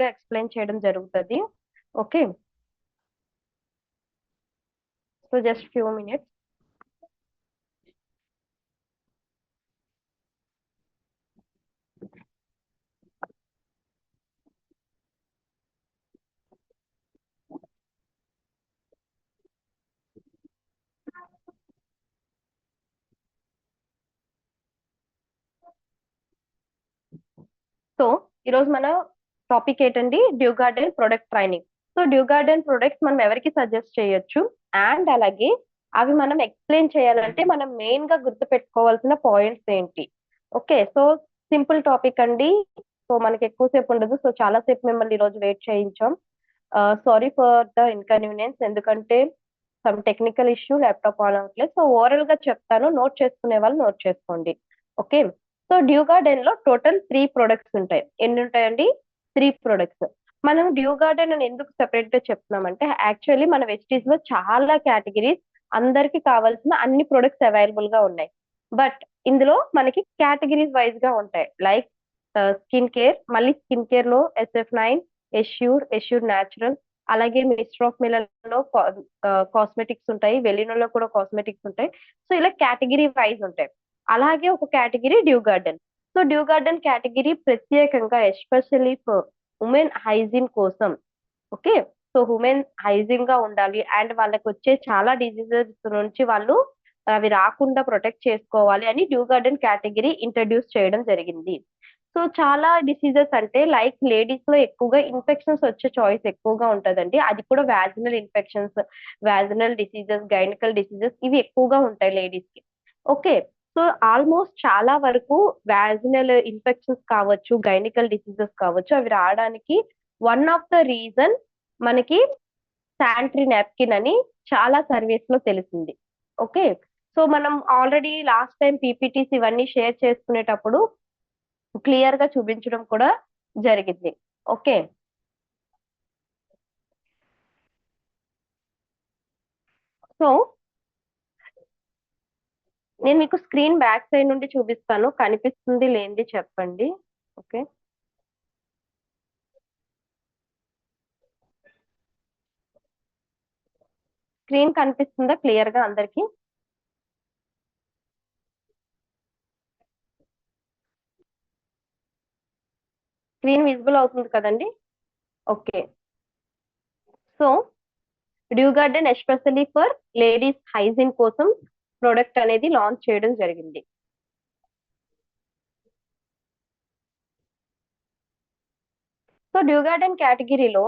గా ఎక్స్ప్లెయిన్ చేయడం జరుగుతది. Okay. So just few minutes. So ఈరోజు మన టాపిక్ ఏంటండి, due garden product training. So due garden products మనం ఎవరికి సజెస్ట్ చేయొచ్చు, అండ్ అలాగే అవి మనం ఎక్స్ప్లెయిన్ చేయాలంటే మనం మెయిన్ గా గుర్తు పెట్టుకోవాల్సిన పాయింట్స్ ఏంటి. ఓకే. సో సింపుల్ టాపిక్ అండి. సో మనకి ఎక్కువసేపు ఉండదు. సో చాలా సేపు మిమ్మల్ని ఈరోజు వెయిట్ చేయించాం. సారీ ఫర్ ద ఇన్కన్వీనియన్స్, ఎందుకంటే some technical issue, laptop on అవ్వట్లేదు. సో ఓవరాల్ గా చెప్తాను, నోట్ చేసుకునే వాళ్ళు నోట్ చేసుకోండి. ఓకే. సో డ్యూ గార్డెన్ లో టోటల్ 3 ప్రొడక్ట్స్ ఉంటాయి. ఎన్ని ఉంటాయండి? 3 ప్రొడక్ట్స్. మనం డ్యూ గార్డెన్ అని ఎందుకు సెపరేట్ గా చెప్తున్నామంటే, యాక్చువల్లీ మన వెస్టీస్ లో చాలా కేటగిరీస్, అందరికి కావాల్సిన అన్ని ప్రొడక్ట్స్ అవైలబుల్ గా ఉన్నాయి. బట్ ఇందులో మనకి కేటగిరీస్ వైజ్ గా ఉంటాయి. లైక్ స్కిన్ కేర్, మళ్ళీ స్కిన్ కేర్ లో SF9, ఎష్యూర్ న్యాచురల్, అలాగే మిస్టర్ ఆఫ్ మిలన్ లో కాస్మెటిక్స్ ఉంటాయి, వెలినోలో కూడా కాస్మెటిక్స్ ఉంటాయి. సో ఇలా కేటగిరీ వైజ్ ఉంటాయి. అలాగే ఒక category due garden. So due garden category ప్రత్యేకంగా ఎస్పెషల్లీ ఫర్ ఉమెన్ హైజీన్ కోసం. ఓకే. సో ఉమెన్ హైజీన్ గా ఉండాలి అండ్ వాళ్ళకి వచ్చే చాలా డిసీజెస్ నుంచి వాళ్ళు అవి రాకుండా ప్రొటెక్ట్ చేసుకోవాలి అని డ్యూ గార్డెన్ కేటగిరీ ఇంట్రడ్యూస్ చేయడం జరిగింది. సో చాలా డిసీజెస్ అంటే లైక్ లేడీస్ లో ఎక్కువగా ఇన్ఫెక్షన్స్ వచ్చే చాయిస్ ఎక్కువగా ఉంటదండి. అది కూడా వాజినల్ ఇన్ఫెక్షన్స్, వాజినల్ డిసీజెస్, గైనకల్ డిసీజెస్ ఇవి ఎక్కువగా ఉంటాయి లేడీస్ కి. ఓకే. సో ఆల్మోస్ట్ చాలా వరకు వాజినల్ ఇన్ఫెక్షన్స్ కావచ్చు, గైనికల్ డిసీజెస్ కావచ్చు, అవి రావడానికి వన్ ఆఫ్ ద రీజన్ మనకి శానిటరీ నాప్కిన్ అని చాలా సర్వీస్ లో తెలిసింది. ఓకే. సో మనం ఆల్రెడీ లాస్ట్ టైం పీపీటీస్ ఇవన్నీ షేర్ చేసుకునేటప్పుడు క్లియర్ గా చూపించడం కూడా జరిగింది. ఓకే. సో నేను మీకు స్క్రీన్ బ్యాక్ సైడ్ నుండి చూపిస్తాను, కనిపిస్తుంది లేనిది చెప్పండి. ఓకే. స్క్రీన్ కనిపిస్తుందా క్లియర్ గా అందరికి? స్క్రీన్ విజిబుల్ అవుతుంది కదండి? Okay. So due garden especially for ladies hygiene కోసం ప్రొడక్ట్ అనేది లాంచ్ చేయడం జరిగింది. సో డ్యూ గార్డెన్ కేటగిరీలో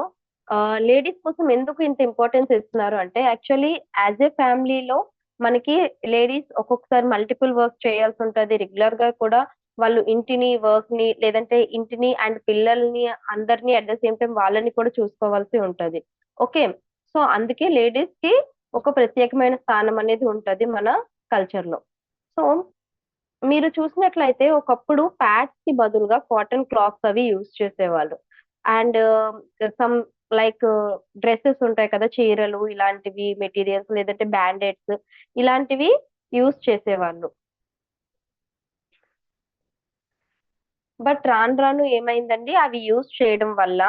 లేడీస్ కోసం ఎందుకు ఇంత ఇంపార్టెన్స్ ఇస్తున్నారు అంటే, యాక్చువల్లీ యాజ్ ఏ ఫ్యామిలీలో మనకి లేడీస్ ఒక్కొక్కసారి మల్టిపుల్ వర్క్ చేయాల్సి ఉంటది. రెగ్యులర్ గా కూడా వాళ్ళు ఇంటిని, వర్క్ ని, లేదంటే ఇంటిని అండ్ పిల్లల్ని అందరినీ అట్ ద సేమ్ టైం వాళ్ళని కూడా చూసుకోవాల్సి ఉంటది. ఓకే. సో అందుకే లేడీస్ కి ఒక ప్రత్యేకమైన స్థానం అనేది ఉంటది మన కల్చర్ లో. సో మీరు చూసినట్లయితే ఒకప్పుడు ప్యాడ్స్ కి బదులుగా కాటన్ క్లాత్స్ అవి యూజ్ చేసేవాళ్ళు. అండ్ సమ్ లైక్ డ్రెస్సెస్ ఉంటాయి కదా, చీరలు ఇలాంటివి మెటీరియల్స్, లేదంటే బ్యాండెడ్స్ ఇలాంటివి యూజ్ చేసేవాళ్ళు. బట్ రాను రాను ఏమైందండి, అవి యూజ్ చేయడం వల్ల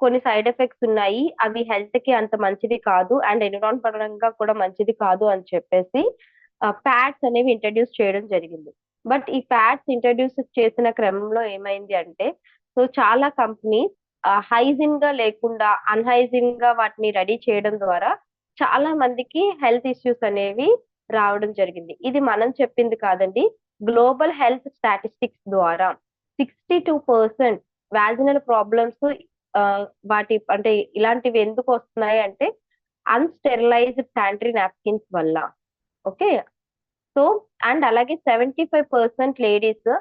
కొన్ని సైడ్ ఎఫెక్ట్స్ ఉన్నాయి. అవి హెల్త్ కి అంత మంచిది కాదు అండ్ ఎన్విరాన్మెంట్ పరంగా కూడా మంచిది కాదు అని చెప్పేసి ప్యాడ్స్ అనేవి ఇంట్రడ్యూస్ చేయడం జరిగింది. బట్ ఈ ప్యాడ్స్ ఇంట్రడ్యూస్ చేసిన క్రమంలో ఏమైంది అంటే, సో చాలా కంపెనీస్ హైజీన్ గా లేకుండా అన్హైజీన్ గా వాటిని రెడీ చేయడం ద్వారా చాలా మందికి హెల్త్ ఇష్యూస్ అనేవి రావడం జరిగింది. ఇది మనం చెప్పింది కాదండి. గ్లోబల్ హెల్త్ స్టాటిస్టిక్స్ ద్వారా 62% వాజినల్ ప్రాబ్లమ్స్ వాటి అంటే ఇలాంటివి ఎందుకు వస్తున్నాయి అంటే అన్‌స్టెరిలైజ్డ్ శానిటరీ నాప్కిన్స్ వల్ల. ఓకే. సో అండ్ అలాగే 75% లేడీస్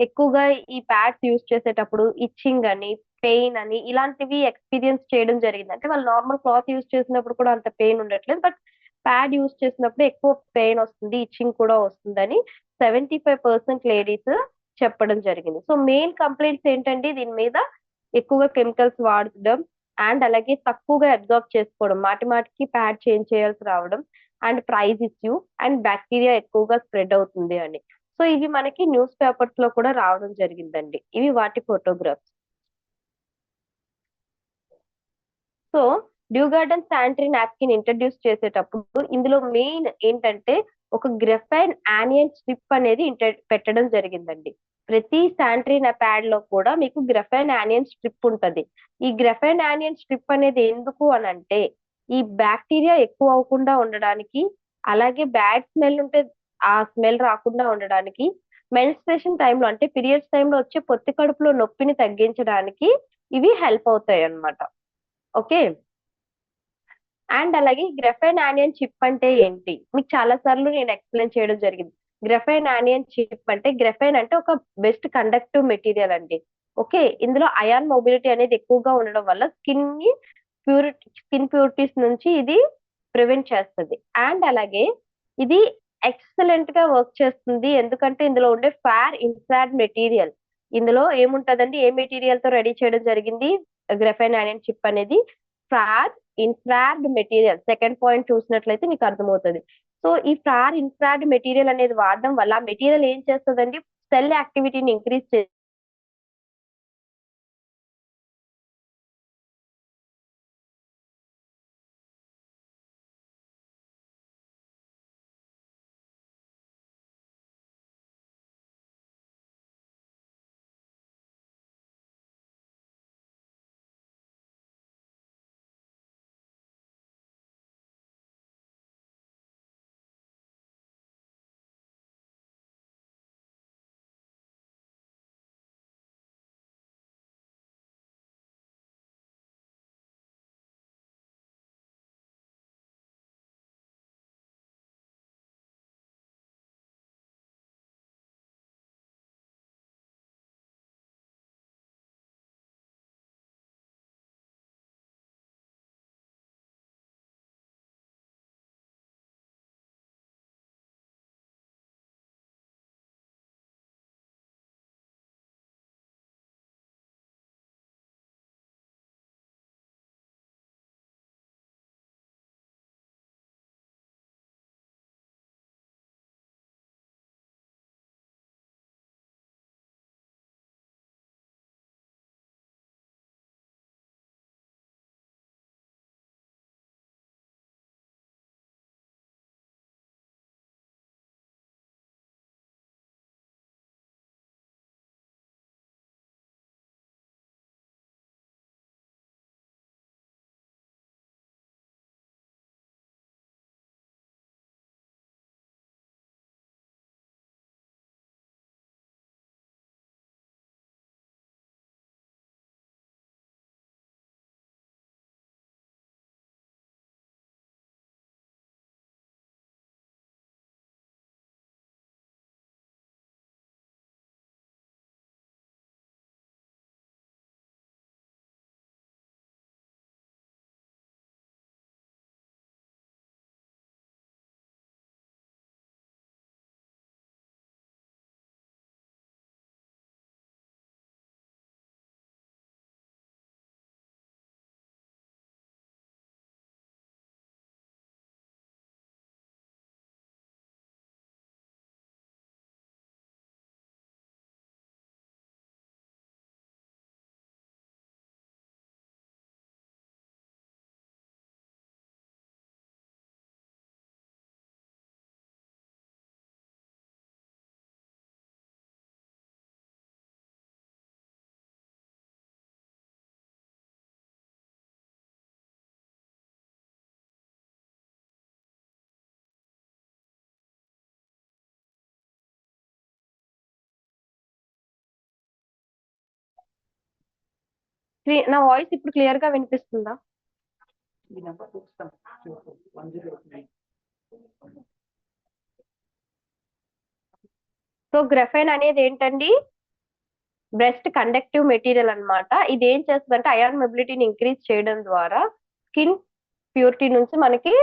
ఎక్కువగా ఈ ప్యాడ్స్ యూజ్ చేసేటప్పుడు ఇచ్చింగ్ అని, పెయిన్ అని ఇలాంటివి ఎక్స్‌పీరియన్స్ చేయడం జరిగింది. అంటే వాళ్ళు నార్మల్ క్లాత్ యూజ్ చేసినప్పుడు కూడా అంత పెయిన్ ఉండట్లేదు. బట్ ప్యాడ్ యూజ్ చేసినప్పుడు ఎక్కువ పెయిన్ వస్తుంది, ఇచ్చింగ్ కూడా వస్తుందని 75% లేడీస్ చెప్పడం జరిగింది. సో మెయిన్ కంప్లెయింట్స్ ఏంటంటే దీని మీద ఎక్కువగా కెమికల్స్ వాడడం అండ్ అలాగే తక్కువగా అబ్జార్బ్ చేసుకోవడం, మాటి మాటికి ప్యాడ్ చేంజ్ చేయాల్సి రావడం and price issue and bacteria ఎక్కువగా స్ప్రెడ్ అవుతుంది అని. సో ఇవి మనకి న్యూస్ పేపర్స్ లో కూడా రావడం జరిగిందండి. ఇవి వాటి photographs. So due Garden sanitary napkin introduce చేసేటప్పుడు ఇందులో మెయిన్ ఏంటంటే ఒక గ్రఫైన్ యానియన్ స్ట్రిప్ అనేది పెట్టడం జరిగిందండి. ప్రతి శానిటరీ ప్యాడ్ లో కూడా మీకు గ్రఫైన్ యానియన్ స్ట్రిప్ ఉంటది. ఈ గ్రఫైన్ యానియన్ స్ట్రిప్ అనేది ఎందుకు అని అంటే ఈ బ్యాక్టీరియా ఎక్కువ అవ్వకుండా ఉండడానికి, అలాగే బ్యాడ్ స్మెల్ ఉంటే ఆ స్మెల్ రాకుండా ఉండడానికి, మెన్స్ట్రేషన్ టైంలో అంటే పీరియడ్స్ టైంలో వచ్చే పొత్తి కడుపులో నొప్పిని తగ్గించడానికి ఇవి హెల్ప్ అవుతాయి అన్నమాట. ఓకే. అండ్ అలాగే గ్రఫైన్ ఆనియన్ చిప్ అంటే ఏంటి? మీకు చాలా సార్లు నేను ఎక్స్‌ప్లెయిన్ చేయడం జరిగింది. గ్రఫైన్ ఆనియన్ చిప్ అంటే గ్రఫైన్ అంటే ఒక బెస్ట్ కండక్టివ్ మెటీరియల్ అండి. ఓకే. ఇందులో అయాన్ మొబిలిటీ అనేది ఎక్కువగా ఉండడం వల్ల స్కిన్ ప్యూరిటీస్ నుంచి ఇది ప్రివెంట్ చేస్తది. అండ్ అలాగే ఇది ఎక్సలెంట్‌గా వర్క్ చేస్తుంది. ఎందుకంటే ఇందులో ఉండే ఫేర్ ఇన్ఫ్రారెడ్ మెటీరియల్. ఇందులో ఏముంటదండి? ఏ మెటీరియల్‌తో రెడీ చేయడం జరిగింది? గ్రఫైన్ ఆనియన్ చిప్ అనేది ఫేర్ ఇన్ఫ్రార్డ్ మెటీరియల్. సెకండ్ పాయింట్ చూసినట్లయితే మీకు అర్థమవుతది. సో, ఈ ఇన్ఫ్రార్డ్ మెటీరియల్ అనేది వాడడం వల్ల ఆ మెటీరియల్ ఏం చేస్తదండి? సెల్ యాక్టివిటీని ఇంక్రీజ్ నా వాయిస్ ఇప్పుడు క్లియర్ గా వినిపిస్తుందా? సో గ్రఫైన్ అనేది ఏంటండి? బ్రెస్ట్ కండక్టివ్ మెటీరియల్ అన్నమాట. ఇది ఏం చేస్తదంటే అయాన్ మొబిలిటీని ఇంక్రీజ్ చేయడం ద్వారా స్కిన్ ప్యూరిటీ నుంచి మనకి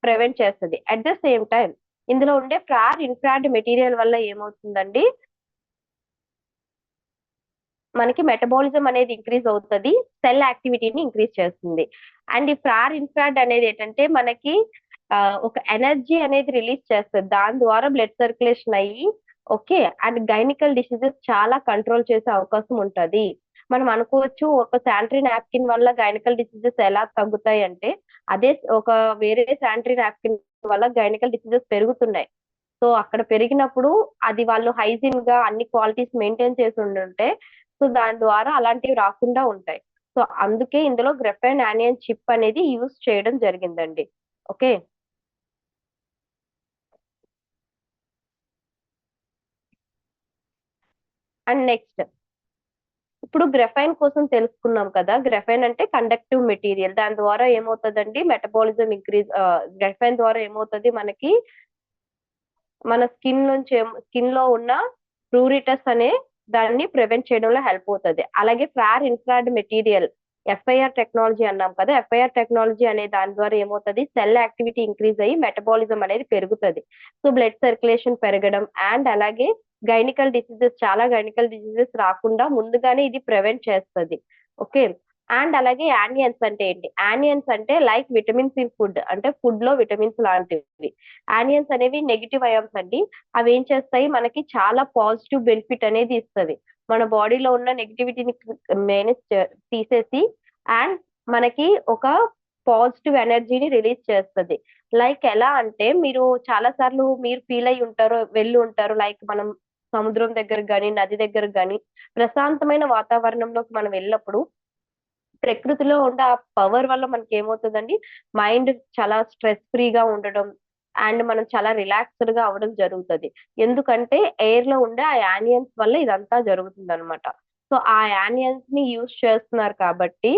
ప్రివెంట్ చేస్తది. అట్ ద సేమ్ టైమ్ ఇందులో ఉండే ఇన్ఫ్రారెడ్ మెటీరియల్ వల్ల ఏమవుతుందండి? మనకి మెటబాలిజం అనేది ఇంక్రీజ్ అవుతది. సెల్ యాక్టివిటీని ఇంక్రీజ్ చేస్తుంది. అండ్ ఈ ఇన్ఫ్రారెడ్ అనేది ఏంటంటే మనకి ఒక ఎనర్జీ అనేది రిలీజ్ చేస్తది. దాని ద్వారా బ్లడ్ సర్క్యులేషన్ అయ్యి ఓకే. అండ్ గైనికల్ డిసీజెస్ చాలా కంట్రోల్ చేసే అవకాశం ఉంటది. మనం అనుకోవచ్చు ఒక శానిటరీ నాప్కిన్ వల్ల గైనకల్ డిసీజెస్ ఎలా తగ్గుతాయి అంటే, అదే ఒక వేరే శానిటరీ నాప్కిన్ వల్ల గైనకల్ డిసీజెస్ పెరుగుతున్నాయి. సో అక్కడ పెరిగినప్పుడు అది వాళ్ళు హైజీన్ గా అన్ని క్వాలిటీస్ మెయింటైన్ చేసి ఉండుంటే, సో దాని ద్వారా అలాంటివి రాకుండా ఉంటాయి. సో అందుకే ఇందులో గ్రాఫెన్ యానియన్ చిప్ అనేది యూజ్ చేయడం జరిగిందండి. ఓకే. అండ్ నెక్స్ట్, ఇప్పుడు గ్రఫైన్ కోసం తెలుసుకున్నాం కదా. గ్రఫైన్ అంటే కండక్టివ్ మెటీరియల్. దాని ద్వారా ఏమవుతదండి, మెటబాలిజం ఇంక్రీజ్, గ్రఫైన్ ద్వారా ఏమవుతది మనకి, మన స్కిన్ లో ఉన్న ప్రూరిటస్ అనే దాన్ని ప్రివెంట్ చేయడంలో హెల్ప్ అవుతది. అలాగే ఫ్రార్ ఇన్ఫ్రారెడ్ మెటీరియల్, ఎఫ్ఐఆర్ టెక్నాలజీ అన్నాం కదా. ఎఫ్ఐఆర్ టెక్నాలజీ అనే దాని ద్వారా ఏమవుతది, సెల్ యాక్టివిటీ ఇంక్రీజ్ అయ్యి మెటబాలిజం అనేది పెరుగుతది. సో బ్లడ్ సర్క్యులేషన్ పెరగడం అండ్ అలాగే గైనికల్ డిసీజెస్, చాలా గైనికల్ డిసీజెస్ రాకుండా ముందుగానే ఇది ప్రివెంట్ చేస్తది. ఓకే. అండ్ అలాగే యానియన్స్ అంటే ఏంటి? యానియన్స్ అంటే లైక్ విటమిన్స్ ఇన్ ఫుడ్, అంటే ఫుడ్ లో విటమిన్స్ లాంటివి. యానియన్స్ అనేవి నెగెటివ్ అయాన్స్ అండి. అవి ఏం చేస్తాయి, మనకి చాలా పాజిటివ్ బెనిఫిట్ అనేది ఇస్తది. మన బాడీలో ఉన్న నెగటివిటీని మేనేజ్ తీసేసి అండ్ మనకి ఒక పాజిటివ్ ఎనర్జీని రిలీజ్ చేస్తది. లైక్ ఎలా అంటే, మీరు చాలా సార్లు మీరు ఫీల్ అయ్యి ఉంటారు, వెళ్ళి ఉంటారు. లైక్ మనం సముద్రం దగ్గరకు గాని, నది దగ్గరకు గాని, ప్రశాంతమైన వాతావరణంలోకి మనం వెళ్ళినప్పుడు ప్రకృతిలో ఉండే ఆ పవర్ వల్ల మనకేమవుతదండి, మైండ్ చాలా స్ట్రెస్ ఫ్రీగా ఉండడం అండ్ మనం చాలా రిలాక్స్‌డ్ గా అవ్వడం జరుగుతది. ఎందుకంటే ఎయిర్ లో ఉండే ఆ యానియన్స్ వల్ల ఇదంతా జరుగుతుందనమాట. సో ఆ యానియన్స్‌ని యూజ్ చేస్తున్నారు కాబట్టి,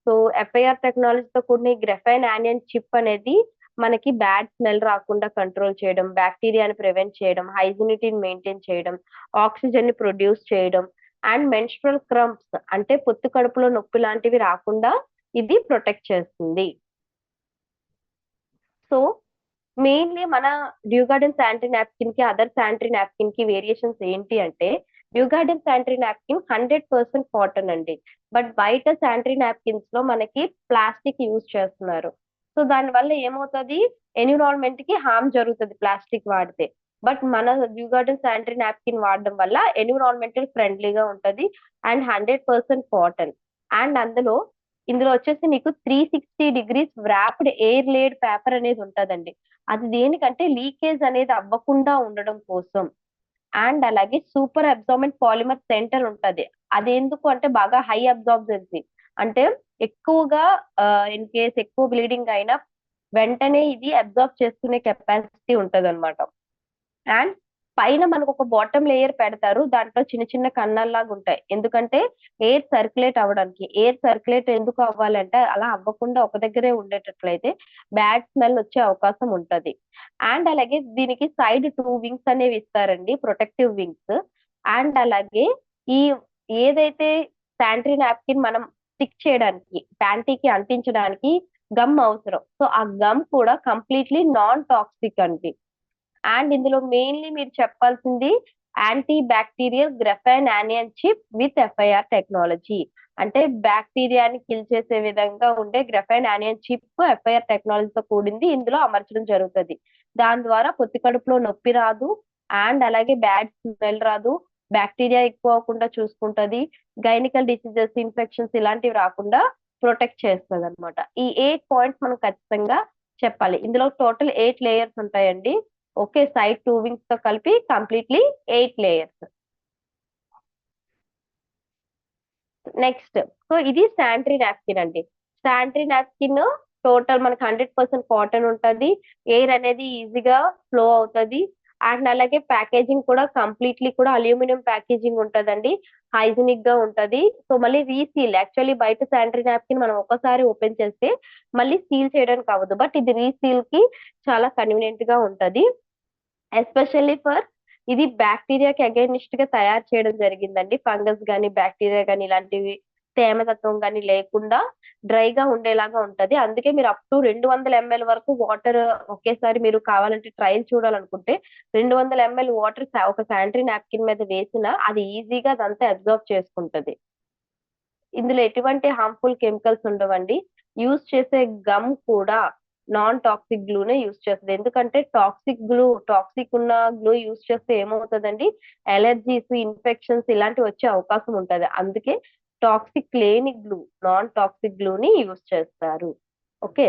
సో ఎఫ్ఐఆర్ టెక్నాలజీతో కూడిన ఈ గ్రాఫైన్ యానియన్ చిప్ అనేది మనకి బ్యాడ్ స్మెల్ రాకుండా కంట్రోల్ చేయడం, బాక్టీరియాని ప్రివెంట్ చేయడం, హైజినిటీని మెయింటైన్ చేయడం, ఆక్సిజన్‌ని ప్రొడ్యూస్ చేయడం అండ్ మెన్‌స్ట్రువల్ క్రంప్స్, అంటే పొత్తు కడుపులో నొప్పి లాంటివి రాకుండా ఇది ప్రొటెక్ట్ చేస్తుంది. సో మెయిన్‌లీ మన డ్యూ గార్డెన్ శానిటరీ నాప్కిన్‌కి, అదర్ శానిటరీ నాప్కిన్‌కి వేరియేషన్స్ ఏంటి అంటే, Dew Garden sanitary napkin 100% cotton అండి. బట్ బయట శానిటరీ నాప్కిన్స్‌లో మనకి ప్లాస్టిక్ యూజ్ చేస్తున్నారు. సో దానివల్ల ఏమవుతది, ఎన్విరాన్మెంట్‌కి హార్మ్ జరుగుతది ప్లాస్టిక్ వాడితే. బట్ మన డ్యూ గార్డెన్ శానిటరీ నాప్కిన్ వాడడం వల్ల ఎన్విరాన్మెంటల్ ఫ్రెండ్లీగా ఉంటది అండ్ 100% కాటన్. అండ్ ఇందులో వచ్చేసి మీకు 360 degrees wrapped air laid paper అనేది ఉంటదండి. అది దేనికంటే లీకేజ్ అనేది అవ్వకుండా ఉండడం కోసం. అండ్ అలాగే సూపర్ అబ్సార్బెంట్ పాలిమర్ సెంటర్ ఉంటది. అదెందుకు అంటే బాగా హై అబ్సార్బెన్సీ. అంటే ఎక్కువగా ఇన్ కేస్ ఎక్కువ బ్లీడింగ్ అయినా వెంటనే ఇది అబ్సార్బ్ చేసుకునే కెపాసిటీ ఉంటదన్నమాట. అండ్ పైన మనకొక బాటమ్ లేయర్ పెడతారు. దాంట్లో చిన్న చిన్న కన్నాల్లాగా ఉంటాయి. ఎందుకంటే ఎయిర్ సర్క్యులేట్ అవ్వడానికి. ఎయిర్ సర్క్యులేట్ ఎందుకు అవ్వాలంటే, అలా అవ్వకుండా ఒక దగ్గరే ఉండేటట్లయితే బ్యాడ్ స్మెల్ వచ్చే అవకాశం ఉంటది. అండ్ అలాగే దీనికి సైడ్ 2 వింగ్స్ అనేవి ఇస్తారండి, ప్రొటెక్టివ్ వింగ్స్. అండ్ అలాగే ఈ ఏదైతే శానిటరీ నాప్కిన్ మనం స్టిక్ చేయడానికి, ప్యాంటీకి అంటించడానికి గమ్ అవసరం. సో ఆ గమ్ కూడా కంప్లీట్‌లీ నాన్ టాక్సిక్ అండి. అండ్ ఇందులో మెయిన్‌లీ మీరు చెప్పాల్సింది anti bacterial graphene anion chip with FIR technology. అంటే బాక్టీరియాని కిల్ చేసే విధంగా ఉండే గ్రాఫైన్ యానియన్ చిప్ ఎఫ్ఐఆర్ టెక్నాలజీతో కూడింది ఇందులో అమర్చడం జరుగుతది. దాని ద్వారా పొత్తి కడుపులో నొప్పి రాదు అండ్ అలాగే బ్యాడ్ స్మెల్ రాదు. బాక్టీరియా ఎక్కువ అవ్వకుండా చూసుకుంటది. గైనికల్ డిసీజెస్, ఇన్ఫెక్షన్స్ ఇలాంటివి రాకుండా ప్రొటెక్ట్ చేస్తదనమాట. ఈ 8 పాయింట్స్ మనం ఖచ్చితంగా చెప్పాలి. ఇందులో టోటల్ 8 లేయర్స్ ఉంటాయండి. ఓకే. సైడ్ 2 వింగ్స్ తో కలిపి కంప్లీట్‌లీ 8 లేయర్స్. నెక్స్ట్, సో ఇది శానిటరీ నాప్కిన్ అండి. శానిటరీ నాప్కిన్ టోటల్ మనకి 100% కాటన్ ఉంటది. ఎయిర్ అనేది ఈజీగా ఫ్లో అవుతది. అండ్ అలాగే ప్యాకేజింగ్ కూడా కంప్లీట్‌లీ కూడా అల్యూమినియం ప్యాకేజింగ్ ఉంటదండి. హైజినిక్ గా ఉంటది. సో మళ్ళీ రీసీల్, యాక్చువల్లీ బయట శానిటరీ నాప్కిన్ మనం ఒక్కసారి ఓపెన్ చేస్తే మళ్ళీ సీల్ చేయడానికి అవ్వదు. బట్ ఇది రీసీల్‌కి చాలా కన్వీనియంట్ గా ఉంటది. ఎస్పెషల్లీ ఫర్ ఇది బాక్టీరియాకి అగైనిస్ట్ గా తయారు చేయడం జరిగిందండి. ఫంగస్ గాని, బాక్టీరియా గాని ఇలాంటివి తేమతత్వం గాని లేకుండా డ్రైగా ఉండేలాగా ఉంటది. అందుకే మీరు అప్ టు 200 ఎంఎల్ వరకు వాటర్ ఒకేసారి మీరు కావాలంటే ట్రయల్ చూడాలనుకుంటే 200 ఎంఎల్ వాటర్ ఒక శానిటరీ నాప్కిన్ మీద వేసినా అది ఈజీగా అదంతా అబ్జార్బ్ చేసుకుంటది. ఇందులో ఎటువంటి హార్మ్‌ఫుల్ కెమికల్స్ ఉండవండి. యూజ్ చేసే గమ్ కూడా నాన్ టాక్సిక్ గ్లూనే యూజ్ చేస్తది. ఎందుకంటే టాక్సిక్ ఉన్న గ్లూ యూజ్ చేస్తే ఏమవుతదండి, అలెర్జీస్, ఇన్ఫెక్షన్స్ ఇలాంటివి వచ్చే అవకాశం ఉంటది. అందుకే టాక్సిక్ లేని గ్లూ, నాన్ టాక్సిక్ గ్లూని యూజ్ చేస్తారు. ఓకే.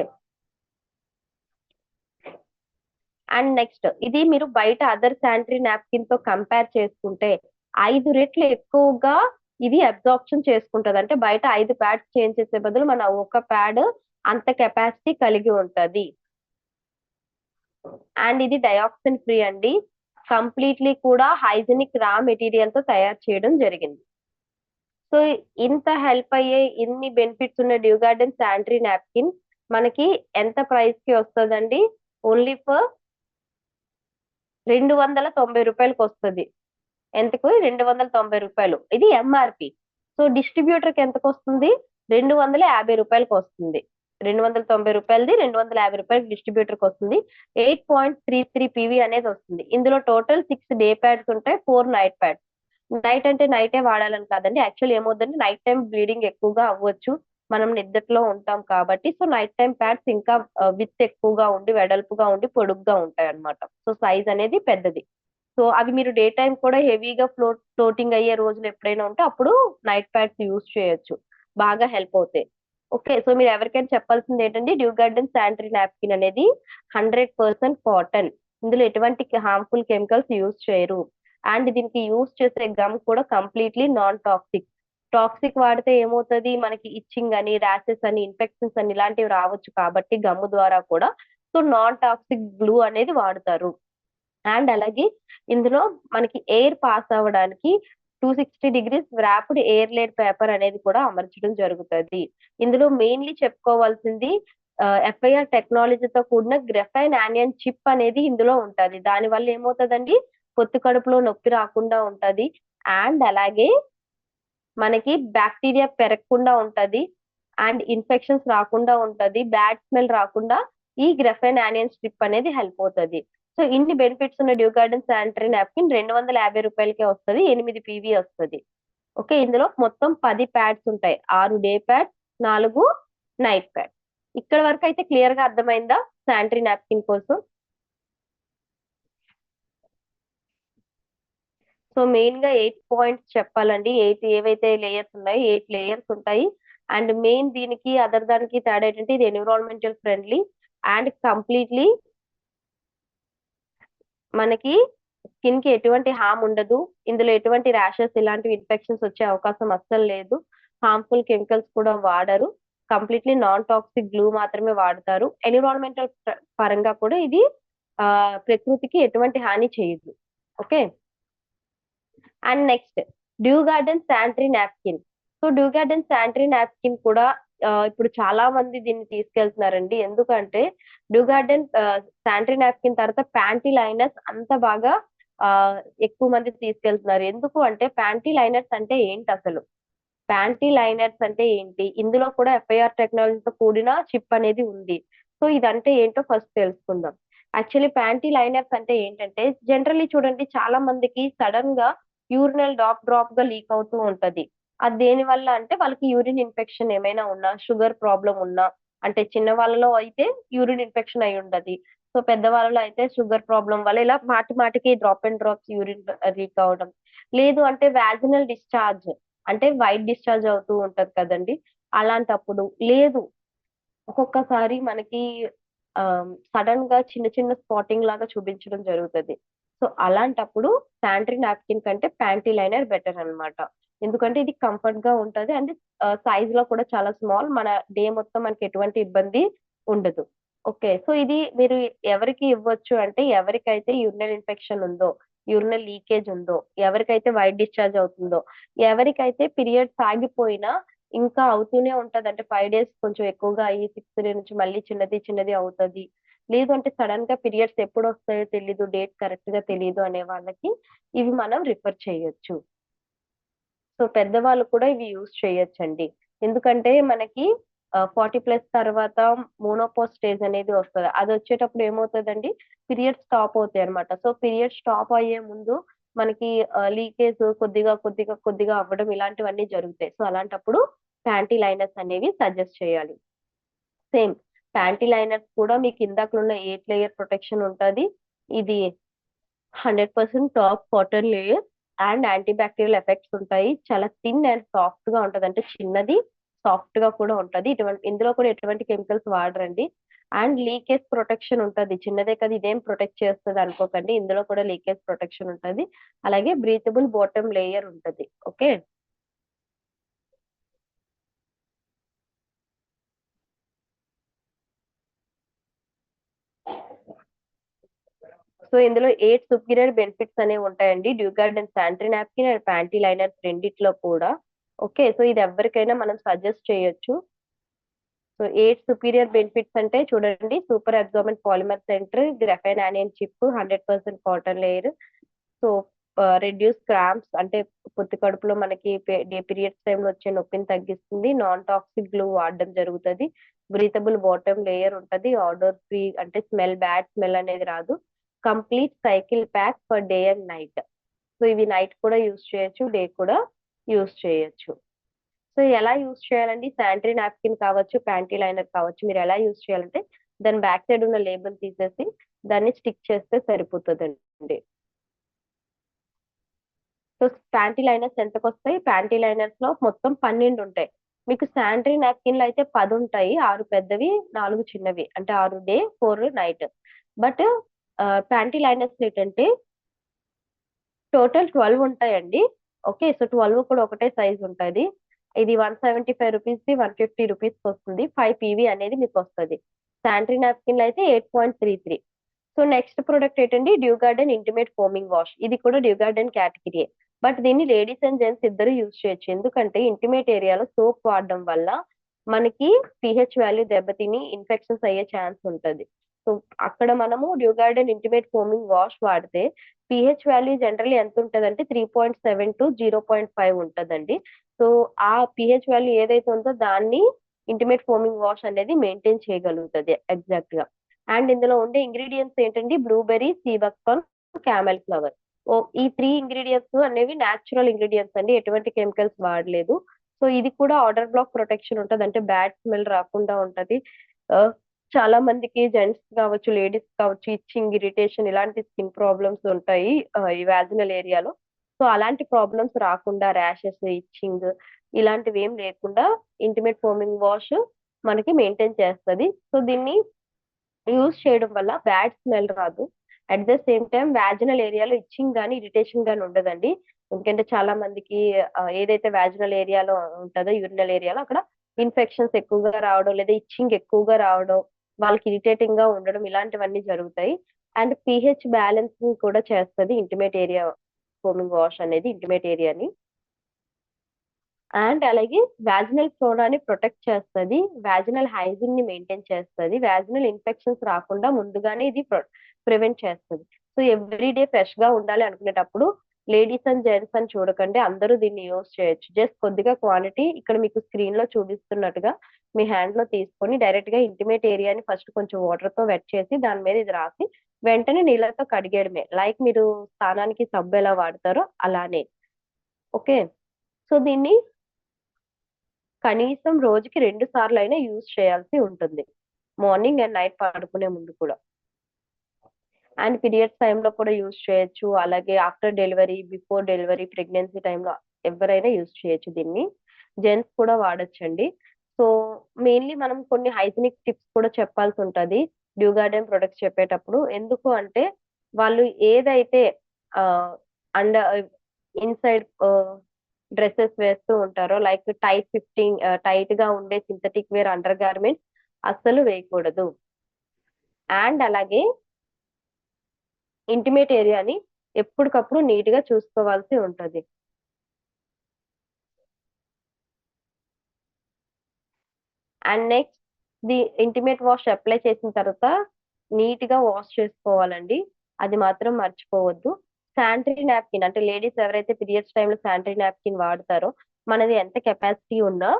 అండ్ నెక్స్ట్ ఇది మీరు బయట అదర్ శానిటరీ నాప్కిన్ తో కంపేర్ చేసుకుంటే 5 రెట్లు ఎక్కువగా ఇది అబ్జార్ప్షన్ చేసుకుంటది. అంటే బయట 5 ప్యాడ్స్ చేంజ్ చేసే బదులు మన ఒక ప్యాడ్ అంత కెపాసిటీ కలిగి ఉంటది. అండ్ ఇది డయాక్సిన్ ఫ్రీ అండి. కంప్లీట్లీ కూడా హైజీనిక్ రా మెటీరియల్ తో తయారు చేయడం జరిగింది. సో ఇంత హెల్ప్ అయ్యే ఇన్ని బెనిఫిట్స్ ఉన్న డ్యూ గార్డెన్ శానిటరీ నాప్కిన్ మనకి ఎంత ప్రైస్ కి వస్తుందండి? ఓన్లీ ఫర్ రూ. 290 వస్తది. ఎంతకు? రూ. 290. ఇది ఎంఆర్పి. సో డిస్ట్రిబ్యూటర్ కి ఎంతకు వస్తుంది? రూ. 250 వస్తుంది. రూ. 290ది రూ. 250 డిస్ట్రిబ్యూటర్ కి వస్తుంది. 8.33 పీవీ అనేది వస్తుంది. ఇందులో టోటల్ 6 డే ప్యాడ్స్ ఉంటాయి, 4 నైట్ ప్యాడ్స్. నైట్ అంటే నైటే వాడాలని కాదండి. యాక్చువల్ ఏమవుతుందంటే నైట్ టైం బ్లీడింగ్ ఎక్కువగా అవ్వచ్చు. మనం నిద్రలో ఉంటాం కాబట్టి. సో నైట్ టైం ప్యాడ్స్ ఇంకా విడ్త్ ఎక్కువగా ఉండి, వెడల్పుగా ఉండి, పొడుగ్గా ఉంటాయన్నమాట. సో సైజ్ అనేది పెద్దది. సో అవి మీరు డే టైమ్ కూడా హెవీగా ఫ్లోటింగ్ అయ్యే రోజులు ఎప్పుడైనా ఉంటే అప్పుడు నైట్ ప్యాడ్స్ యూజ్ చేయొచ్చు. బాగా హెల్ప్ అవుతాయి. ఓకే. సో మీరు ఎవరికైనా చెప్పాల్సింది ఏంటంటే డ్యూ గార్డెన్ శానిటరీ నాప్కిన్ అనేది 100% కాటన్. ఇందులో ఎటువంటి హార్మ్ఫుల్ కెమికల్స్ యూజ్ చేయరు. అండ్ దీనికి యూజ్ చేసే గమ్ కూడా కంప్లీట్లీ నాన్ టాక్సిక్. టాక్సిక్ వాడితే ఏమవుతది? మనకి ఇచ్చింగ్ అని, ర్యాషెస్ అని, ఇన్ఫెక్షన్స్ అని ఇలాంటివి రావచ్చు కాబట్టి గమ్ము ద్వారా కూడా. సో నాన్ టాక్సిక్ గ్లూ అనేది వాడతారు. అండ్ అలాగే ఇందులో మనకి ఎయిర్ పాస్ అవ్వడానికి 260 degrees wrapped air laid paper అనేది కూడా అమర్చడం జరుగుతది. ఇందులో మెయిన్‌లీ చెప్పుకోవాల్సింది ఎఫ్ఐఆర్ టెక్నాలజీతో కూడిన గ్రాఫైన్ యానియన్ చిప్ అనేది ఇందులో ఉంటది. దానివల్ల ఏమవుతదండి? పొత్తి కడుపులో నొప్పి రాకుండా ఉంటది. అండ్ అలాగే మనకి బాక్టీరియా పెరగకుండా ఉంటది. అండ్ ఇన్ఫెక్షన్స్ రాకుండా ఉంటది. బ్యాడ్ స్మెల్ రాకుండా ఈ గ్రాఫైన్ యానియన్ స్ట్రిప్ అనేది హెల్ప్ అవుతది. సో ఇన్ని బెనిఫిట్స్ ఉన్న డ్యూ గార్డెన్ శానిటరీ నాప్కిన్ రూ. 250కే వస్తది. 8 పీవీ వస్తది. ఓకే. ఇందులో మొత్తం 10 ప్యాడ్స్ ఉంటాయి. 6 డే ప్యాడ్స్, 4 నైట్ ప్యాడ్స్. ఇక్కడి వరకు అయితే క్లియర్ గా అర్థమైందా శానిటరీ నాప్కిన్ కోసం? సో మెయిన్ గా 8 పాయింట్స్ చెప్పాలండి. 8 ఏవైతే లేయర్స్ ఉన్నాయో 8 లేయర్స్ ఉంటాయి. అండ్ మెయిన్ దీనికి అదర్ దానికి తేడా ఏంటంటే ఇది ఎన్విరాన్మెంటల్ ఫ్రెండ్లీ అండ్ కంప్లీట్లీ మనకి స్కిన్ కి ఎటువంటి హార్మ్ ఉండదు. ఇందులో ఎటువంటి ర్యాషెస్ ఇలాంటివి ఇన్ఫెక్షన్స్ వచ్చే అవకాశం అస్సలు లేదు. హార్మ్ఫుల్ కెమికల్స్ కూడా వాడరు. కంప్లీట్లీ నాన్ టాక్సిక్ గ్లూ మాత్రమే వాడతారు. ఎన్విరాన్మెంటల్ పరంగా కూడా ఇది ప్రకృతికి ఎటువంటి హాని చేయదు. Okay. And next due Garden sanitary napkin. So due Garden sanitary napkin కూడా ఇప్పుడు చాలా మంది దీన్ని తీసుకెళ్తున్నారండి. ఎందుకంటే డ్యూ గార్డెన్ శానిటరీ నాప్కిన్ తర్వాత ప్యాంటీ లైనర్స్ అంత బాగా ఎక్కువ మంది తీసుకెళ్తున్నారు. ఎందుకు అంటే ప్యాంటీ లైనర్స్ అంటే ఏంటి అసలు? ప్యాంటీ లైనర్స్ అంటే ఏంటి? ఇందులో కూడా ఎఫ్ఐఆర్ టెక్నాలజీతో కూడిన చిప్ అనేది ఉంది. సో ఇదంటే ఏంటో ఫస్ట్ తెలుసుకుందాం. యాక్చువల్లీ ప్యాంటీ లైనర్స్ అంటే ఏంటంటే జనరల్లీ చూడండి చాలా మందికి సడెన్ గా యూరినల్ డ్రాప్ గా లీక్ అవుతూ ఉంటది. అది దేనివల్ల అంటే వాళ్ళకి యూరిన్ ఇన్ఫెక్షన్ ఏమైనా ఉన్నా, షుగర్ ప్రాబ్లమ్ ఉన్నా, అంటే చిన్న వాళ్ళలో అయితే యూరిన్ ఇన్ఫెక్షన్ అయి ఉంటది. సో పెద్దవాళ్ళలో అయితే షుగర్ ప్రాబ్లమ్ వల్ల ఇలా మాటి మాటికి drop and drops urine leak అవ్వడం. లేదు అంటే వాజినల్ డిశ్చార్జ్ అంటే వైట్ డిశ్చార్జ్ అవుతూ ఉంటది కదండీ! అలాంటప్పుడు లేదు ఒక్కొక్కసారి మనకి సడెన్‌గా చిన్న చిన్న స్పాటింగ్ లాగా చూపించడం జరుగుతది. సో, అలాంటప్పుడు శానిటరీ నాప్కిన్ కంటే ప్యాంటీ లైనర్ బెటర్ అన్నమాట. ఎందుకంటే ఇది కంఫర్ట్‌గా ఉంటది. అండ్ సైజ్‌లో కూడా చాలా స్మాల్. మన డే మొత్తం మనకి ఎటువంటి ఇబ్బంది ఉండదు. ఓకే. సో, ఇది మీరు ఎవరికి ఇవ్వచ్చు అంటే ఎవరికైతే యూరినల్ ఇన్ఫెక్షన్ ఉందో, యూరినల్ లీకేజ్ ఉందో, ఎవరికైతే వైట్ డిశ్చార్జ్ అవుతుందో, ఎవరికైతే పీరియడ్స్ ఆగిపోయినా ఇంకా అవుతూనే ఉంటది. అంటే 5 డేస్ కొంచెం ఎక్కువగా అయ్యి 6th డే నుంచి మళ్ళీ చిన్నది చిన్నది అవుతది. లేదు అంటే సడెన్‌గా పీరియడ్స్ ఎప్పుడొస్తాయో తెలీదు. డేట్ కరెక్ట్‌గా తెలీదు అనే వాళ్ళకి ఇవి మనం రిఫర్ చేయొచ్చు. సో, పెద్దవాళ్ళు కూడా ఇవి యూజ్ చేయొచ్చండి. ఎందుకంటే మనకి 40 ప్లస్ తర్వాత మోనోపాజ్ స్టేజ్ అనేది వస్తది. అదొచ్చేటప్పుడు ఏమవుతదండి పీరియడ్స్ స్టాప్ అవుతాయన్నమాట. సో, పీరియడ్స్ స్టాప్ అయ్యే ముందు మనకి లీకేజ్ కొద్దిగా అవ్వడం ఇలాంటివన్నీ జరుగుతాయి. సో, అలాంటప్పుడు ప్యాంటీ లైనర్స్ అనేవి సజెస్ట్ చేయాలి. సేమ్ ప్యాంటీ లైనర్స్ కూడా మీకు ఇందాకలున్న 8 లేయర్ ప్రొటెక్షన్ ఉంటది. ఇది 100% top cotton layer. And anti bacterial effects ఉంటాయి. చాలా థిన్ అండ్ సాఫ్ట్ గా ఉంటది. అంటే చిన్నది, సాఫ్ట్ గా కూడా ఉంటది. ఇందులో కూడా ఎటువంటి కెమికల్స్ వాడరండి. అండ్ లీకేజ్ ప్రొటెక్షన్ ఉంటది. చిన్నదే కదా ఇదేం ప్రొటెక్ట్ చేస్తది అనుకోకండి. ఇందులో కూడా లీకేజ్ ప్రొటెక్షన్ ఉంటది. అలాగే బ్రీతబుల్ బాటమ్ లేయర్ ఉంటది. ఓకే. సో ఇందులో 8 సుపీరియర్ బెనిఫిట్స్ అనేవి ఉంటాయండి. Due Garden sanitary napkin and panty liners రెండిట్లో కూడా. ఓకే. సో ఇది ఎవరికైనా మనం సజెస్ట్ చేయొచ్చు. సో 8 సుపీరియర్ బెనిఫిట్స్ అంటే చూడండి, super absorbent polymer centre, graphene anion chip, 100% cotton layer. So reduce cramps అంటే పొత్తి కడుపులో మనకి పీరియడ్స్ టైంలో వచ్చే నొప్పిని తగ్గిస్తుంది. నాన్ టాక్సిక్ గ్లూ వాడడం జరుగుతుంది. బ్రీతబుల్ బాటమ్ లేయర్ ఉంటది. ఆర్డర్ ఫ్రీ అంటే బ్యాడ్ స్మెల్ అనేది రాదు. Complete cycle pack for day and night. So ఇవి నైట్ కూడా యూస్ చేయొచ్చు, డే కూడా యూస్ చేయొచ్చు. సో ఎలా యూస్ చేయాలండి? శానిటరీ నాప్కిన్ కావచ్చు, ప్యాంటీ లైనర్ కావచ్చు. మీరు ఎలా యూస్ చేయాలంటే దాని బ్యాక్ సైడ్ ఉన్న లేబుల్ తీసేసి దాన్ని స్టిక్ చేస్తే సరిపోతుందండి. సో ప్యాంటీ లైనర్స్ ఎంతకొస్తాయి? ప్యాంటీ లైనర్స్ లో మొత్తం 12 ఉంటాయి. మీకు శానిటరీ నాప్కిన్లు అయితే 10 ఉంటాయి. 6 పెద్దవి, 4 చిన్నవి. అంటే 6 day, 4 night. But panty liners ఏంటంటే టోటల్ 12 ఉంటాయండి. ఓకే. సో 12 కూడా ఒకటే సైజ్ ఉంటది. ఇది 175 రూపీస్‌ది, 150 రూపీస్‌కి వస్తుంది. 5 పీవీ అనేది మీకొస్తది. శానిటరీ నాప్కిన్‌లు అయితే 8.33. సో నెక్స్ట్ ప్రొడక్ట్ ఏంటండి? Due garden intimate foaming wash. ఇది కూడా డ్యూ గార్డెన్ కేటగిరీయే. బట్ దీన్ని లేడీస్ అండ్ జెంట్స్ ఇద్దరు యూజ్ చేయొచ్చు. ఎందుకంటే ఇంటిమేట్ ఏరియాలో సోప్ వాడడం వల్ల మనకి పీహెచ్ వాల్యూ దెబ్బతిని ఇన్ఫెక్షన్స్ అయ్యే ఛాన్స్ ఉంటది. సో అక్కడ మనము due garden intimate foaming wash వాడితే పీహెచ్ వాల్యూ జనరల్లీ ఎంత ఉంటదంటే 3.7 టు 0.5 ఉంటదండి. సో ఆ పీహెచ్ వాల్యూ ఏదైతే ఉందో దాన్ని ఇంటిమేట్ ఫోమింగ్ వాష్ అనేది మెయింటైన్ చేయగలుగుతది ఎగ్జాక్ట్ గా. అండ్ ఇందులో ఉండే ఇంగ్రీడియంట్స్ ఏంటంటే blueberry, sea buckthorn, camel flower. ఈ 3 ఇంగ్రీడియంట్స్ అనేవి నేచురల్ ఇంగ్రీడియంట్స్ అండి. ఎటువంటి కెమికల్స్ వాడలేదు. సో ఇది కూడా ఆర్డర్ బ్లాక్ ప్రొటెక్షన్ ఉంటది. అంటే బ్యాడ్ స్మెల్ రాకుండా ఉంటది. ఆహ్, చాలా మందికి జెంట్స్ కావచ్చు, లేడీస్ కావచ్చు ఇచ్చింగ్, ఇరిటేషన్ ఇలాంటి స్కిన్ ప్రాబ్లమ్స్ ఉంటాయి ఈ వాజినల్ ఏరియాలో. సో అలాంటి ప్రాబ్లమ్స్ రాకుండా ర్యాషెస్, ఇచ్చింగ్ ఇలాంటివి ఏం లేకుండా ఇంటిమేట్ ఫోమింగ్ వాష్ మనకి మెయింటైన్ చేస్తది. సో దీన్ని యూజ్ చేయడం వల్ల బ్యాడ్ స్మెల్ రాదు. అట్ ద సేమ్ టైమ్ వాజినల్ ఏరియాలో ఇచ్చింగ్ గాని, ఇరిటేషన్ గాని ఉండదండి. ఎందుకంటే చాలా మందికి ఏదైతే వాజినల్ ఏరియాలో ఉంటదో యూరినల్ ఏరియాలో అక్కడ ఇన్ఫెక్షన్స్ ఎక్కువగా రావడం, లేదా ఇచ్చింగ్ ఎక్కువగా రావడం, వాళ్ళకి ఇరిటేటింగ్ గా ఉండడం ఇలాంటివన్నీ జరుగుతాయి. అండ్ పీహెచ్ బ్యాలెన్సింగ్ కూడా చేస్తది ఇంటిమేట్ ఏరియా ఫోమింగ్ వాష్ అనేది ఇంటిమేట్ ఏరియాని. అండ్ అలాగే వాజినల్ ఫ్లోరాని ప్రొటెక్ట్ చేస్తది. వాజినల్ హైజీన్ ని మెయింటైన్ చేస్తది. వాజినల్ ఇన్ఫెక్షన్స్ రాకుండా ముందుగానే ఇది ప్రివెంట్ చేస్తది. సో ఎవ్రీ డే ఫ్రెష్ గా ఉండాలి అనుకునేటప్పుడు లేడీస్ అండ్ జెంట్స్ అని చూడకండి. అందరూ దీన్ని యూజ్ చేయొచ్చు. జస్ట్ కొద్దిగా క్వాంటిటీ ఇక్కడ మీకు స్క్రీన్ లో చూపిస్తున్నట్టుగా మీ హ్యాండ్ లో తీసుకొని డైరెక్ట్ గా ఇంటిమేట్ ఏరియాని ఫస్ట్ కొంచెం వాటర్ తో వెట్ చేసి దాని మీద ఇది రాసి వెంటనే నీళ్ళతో కడిగేయడమే. లైక్ మీరు స్నానానికి సబ్బు ఎలా వాడతారో అలానే. ఓకే. సో దీన్ని కనీసం రోజుకి 2 సార్లయినా యూజ్ చేయాల్సి ఉంటుంది. మార్నింగ్ అండ్ నైట్ పడుకునే ముందు కూడా. అండ్ పీరియడ్స్ టైమ్‌లో కూడా యూజ్ చేయొచ్చు. అలాగే after delivery, before delivery, pregnancy టైమ్‌లో ఎవరైనా యూజ్ చేయొచ్చు దీన్ని. జెంట్స్ కూడా వాడొచ్చండి. సో మెయిన్‌లీ మనం కొన్ని హైజీనిక్ టిప్స్ కూడా చెప్పాల్సుంటది. డ్యూ గార్డెన్ ప్రొడక్ట్స్ చెప్పేటప్పుడు. ఎందుకు అంటే వాళ్ళు ఏదైతే ఆహ్, అండ్ ఇన్‌సైడ్ డ్రెసెస్ వేస్తూ ఉంటారో లైక్ టైట్‌గా ఉండే సింథటిక్ వేర్ అండర్ గార్మెంట్స్ అస్సలు వేయకూడదు. అండ్ అలాగే ఇంటిమేట్ ఏరియాని ఎప్పటికప్పుడు నీట్‌గా చూసుకోవాల్సి ఉంటది. And next intimate wash apply చేసిన తర్వాత నీట్‌గా వాష్ చేసుకోవాలండి. అది మాత్రం మర్చిపోవద్దు. శానిటరీ నాప్కిన్ అంటే లేడీస్ ఎవరైతే పీరియడ్స్ టైమ్‌లో శానిటరీ నాప్కిన్ వాడతారో మనది ఎంత కెపాసిటీ ఉన్నా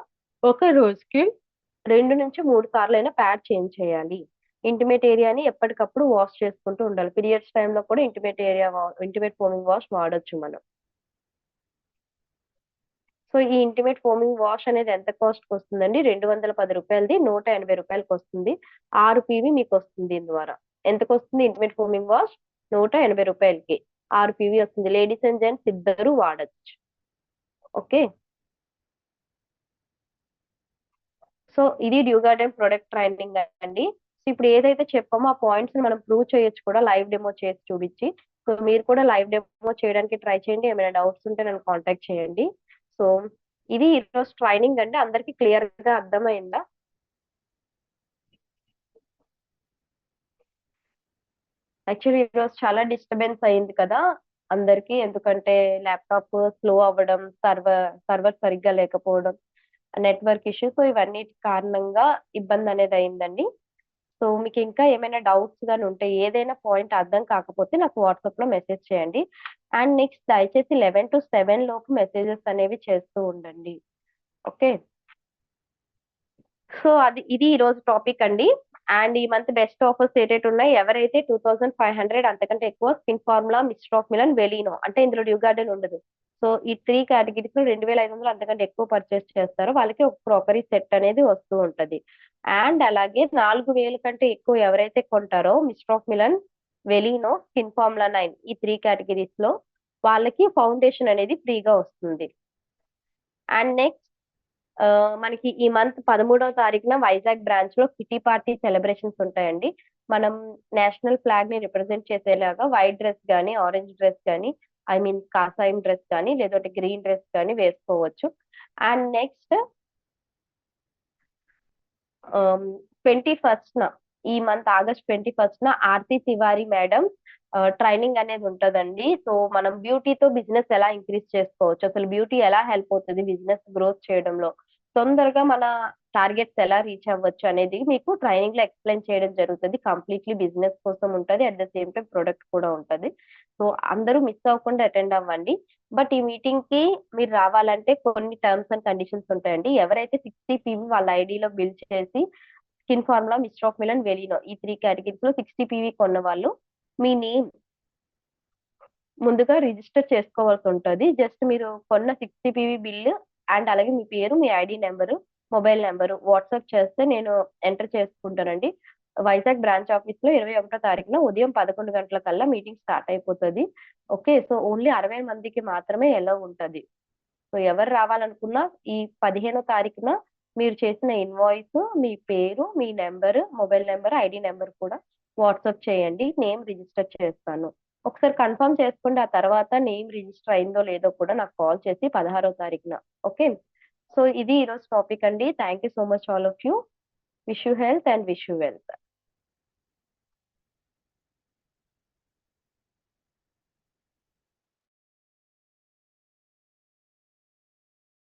ఒక రోజుకి 2-3 సార్లైనా ప్యాడ్ చేంజ్ చేయాలి. ఇంటిమేట్ ఏరియాని ఎప్పటికప్పుడు వాష్ చేసుకుంటూ ఉండాలి. పీరియడ్స్ టైమ్‌లో కూడా ఇంటిమేట్ ఫోమింగ్ వాష్ వాడొచ్చు మనం. సో ఈ ఇంటిమేట్ ఫోమింగ్ వాష్ అనేది ఎంత కాస్ట్‌కొస్తుందండి? రూ. 210ది రూ. 180కొస్తుంది. 6 పీవీ మీకొస్తుంది దీని ద్వారా. ఎంతకొస్తుంది ఇంటిమేట్ ఫోమింగ్ వాష్? రూ. 180కి. 6 పీవీ వస్తుంది. లేడీస్ అండ్ జెంట్స్ ఇద్దరు వాడచ్చు. ఓకే. సో ఇది డ్యూ గార్డెన్ ప్రొడక్ట్ ట్రైనింగ్ అండి. సో ఇప్పుడు ఏదైతే చెప్పామో ఆ పాయింట్స్ ని మనం ప్రూవ్ చేయొచ్చు కూడా లైవ్ డెమో చేసి చూపించి. సో మీరు కూడా లైవ్ డెమో చేయడానికి ట్రై చేయండి. ఏమైనా డౌట్స్ ఉంటే నన్ను కాంటాక్ట్ చేయండి. సో ఇది ఈరోజు ట్రైనింగ్ అండి. అందరికి క్లియర్ గా అర్థమైందా? యాక్చువల్లీ ఈరోజు చాలా డిస్టర్బెన్స్ అయింది కదా అందరికి. ఎందుకంటే ల్యాప్టాప్ స్లో అవ్వడం, సర్వర్ సరిగ్గా లేకపోవడం, నెట్వర్క్ ఇష్యూ. సో ఇవన్నీ కారణంగా ఇబ్బంది అనేది అయిందండి. సో మీకు ఇంకా ఏమైనా డౌట్స్ గాని ఉంటే, ఏదైనా పాయింట్ అర్థం కాకపోతే నాకు వాట్సాప్ లో మెసేజ్ చేయండి. అండ్ నెక్స్ట్ దయచేసి 11 to 7 లోపు మెసేజెస్ అనేవి చేస్తూ ఉండండి. ఓకే. సో ఇది ఈ రోజు టాపిక్ అండి. అండ్ ఈ మంత్ బెస్ట్ ఆఫర్స్ ఏటేటి ఉన్నాయి, ఎవరైతే 2500 అంతకంటే ఎక్కువ skin formula, mister of Milan, Velino, అంటే ఇందులో డ్యూ గార్డెన్ ఉండదు. సో ఈ 3 కేటగిరీస్ లో 2500 అంతకంటే ఎక్కువ పర్చేస్ చేస్తారో వాళ్ళకి ఒక క్రాకరీ సెట్ అనేది వస్తూ ఉంటది. అండ్ అలాగే 4000 కంటే ఎక్కువ ఎవరైతే కొంటారో mister of Milan, Velino, skin formula 9 ఈ 3 కేటగిరీస్ లో వాళ్ళకి ఫౌండేషన్ అనేది ఫ్రీగా వస్తుంది. అండ్ నెక్స్ట్ మనకి ఈ మంత్ 13వ తారీఖున వైజాగ్ బ్రాంచ్ లో కిటీ పార్టీ సెలబ్రేషన్స్ ఉంటాయండి. మనం నేషనల్ ఫ్లాగ్ ని రిప్రజెంట్ చేసేలాగా వైట్ డ్రెస్ గానీ, ఆరెంజ్ డ్రెస్ గానీ, ఐ మీన్ కాషాయం డ్రెస్ కానీ, లేదంటే గ్రీన్ డ్రెస్ కానీ వేసుకోవచ్చు. అండ్ నెక్స్ట్ 21st ఈ month August 21st Aarti Tiwari madam training అనేది ఉంటదండి. సో మనం బ్యూటీతో బిజినెస్ ఎలా ఇంక్రీజ్ చేసుకోవచ్చు, అసలు బ్యూటీ ఎలా హెల్ప్ అవుతుంది బిజినెస్ గ్రోత్ చేయడంలో, తొందరగా మన టార్గెట్స్ ఎలా రీచ్ అవ్వచ్చు అనేది మీకు ట్రైనింగ్ లో ఎక్స్ప్లెయిన్ చేయడం జరుగుతుంది. కంప్లీట్లీ బిజినెస్ కోసం ఉంటది, at the same time product కూడా ఉంటది. సో అందరూ మిస్ అవ్వకుండా అటెండ్ అవ్వండి. బట్ ఈ మీటింగ్ కి మీరు రావాలంటే కొన్ని టర్మ్స్ అండ్ కండిషన్స్ ఉంటాయండి. ఎవరైతే 60 పీవీ వాళ్ళ ఐడిలో బిల్ చేసి skin formula, mister of Milan, Velino ఈ 3 కేటగిరీస్ లో 60 పీవీ కొన్న వాళ్ళు మీ నేమ్ ముందుగా రిజిస్టర్ చేసుకోవాల్సి ఉంటది. జస్ట్ మీరు కొన్న 60 పీవీ బిల్ అండ్ అలాగే మీ పేరు, మీ ID number, mobile number WhatsApp చేస్తే నేను ఎంటర్ చేసుకుంటానండి. వైజాగ్ బ్రాంచ్ ఆఫీస్ లో 21వ తారీఖున ఉదయం 11 గంటల కల్లా మీటింగ్ స్టార్ట్ అయిపోతది. ఓకే. సో ఓన్లీ 60 మందికి మాత్రమే ఎలౌ ఉంటది. సో ఎవరు రావాలనుకున్నా ఈ 15వ తారీఖున మీరు చేసిన ఇన్వాయిస్, మీ పేరు, మీ number, mobile number, ID number కూడా వాట్సాప్ చేయండి. నేమ్ రిజిస్టర్ చేస్తాను. ఒకసారి కన్ఫర్మ్ చేసుకోండి. ఆ తర్వాత నేమ్ రిజిస్టర్ అయిందో లేదో కూడా నాకు కాల్ చేసి 16వ తారీఖున. ఓకే. సో ఇది ఈరోజు టాపిక్ అండి. Thank you so much all of you. Wish you health and wish you wealth.